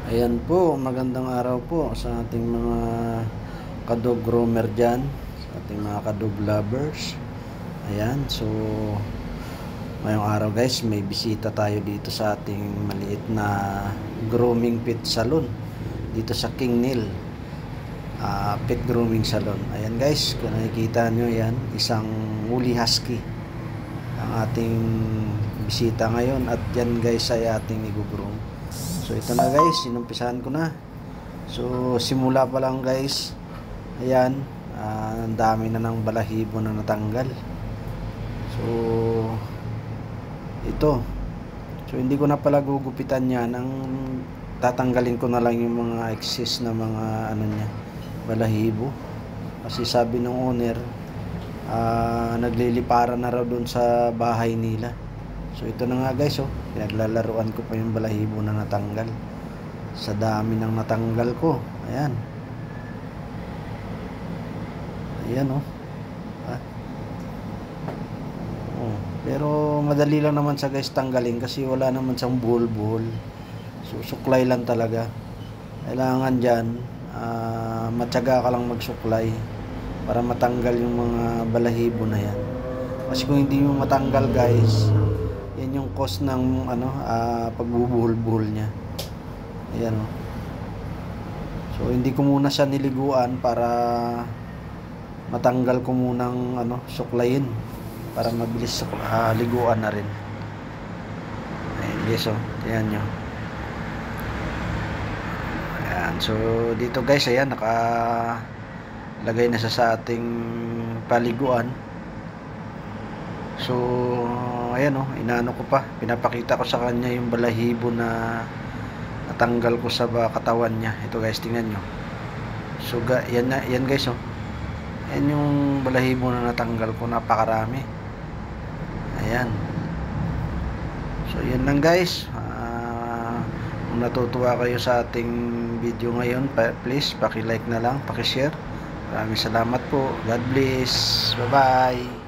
Ayan po, magandang araw po sa ating mga kadog groomer dyan, sa ating mga kadog lovers. Ayan, so ngayong araw guys, may bisita tayo dito sa ating maliit na grooming pet salon dito sa King Neil Pet Grooming Salon. Ayan guys, kung nakikita nyo yan, isang woolly husky ang ating bisita ngayon, at yan guys ay ating i-groom. So ito na guys, sinumpisahan ko na. So simula pa lang guys, ayan, ang dami na ng balahibo na natanggal. So ito, so hindi ko na pala gugupitan yan. Ang tatanggalin ko na lang yung mga excess na mga ano niya, balahibo. Kasi sabi ng owner, nagliliparan na raw doon sa bahay nila. So ito na nga guys, pinaglalaruan ko pa yung balahibo na natanggal sa dami ng natanggal ko. Ayan, ayan pero madali lang naman sa guys tanggalin, kasi wala naman siyang buhol-buhol. So suklay lang talaga. Kailangan dyan matyaga ka lang magsuklay para matanggal yung mga balahibo na yan. Kasi kung hindi mo matanggal guys, yan yung cause ng pagbubuhol-buhol niya. Ayan So hindi ko muna siya niliguan para matanggal ko munang suklayin para mabilis liguan na rin. Ayan guys, ayan nyo. Ayan, so dito guys, ayan, nakalagay na sa ating paliguan. So ayan inaano ko pa, pinapakita ko sa kanya yung balahibo na natanggal ko sa katawan niya. Ito guys, tingnan nyo. So yan guys, yan yung balahibo na natanggal ko, napakarami. Ayan, so yan lang guys. Kung natutuwa kayo sa ating video ngayon, please paki-like na lang, paki-share. Maraming salamat po. God bless. Bye bye.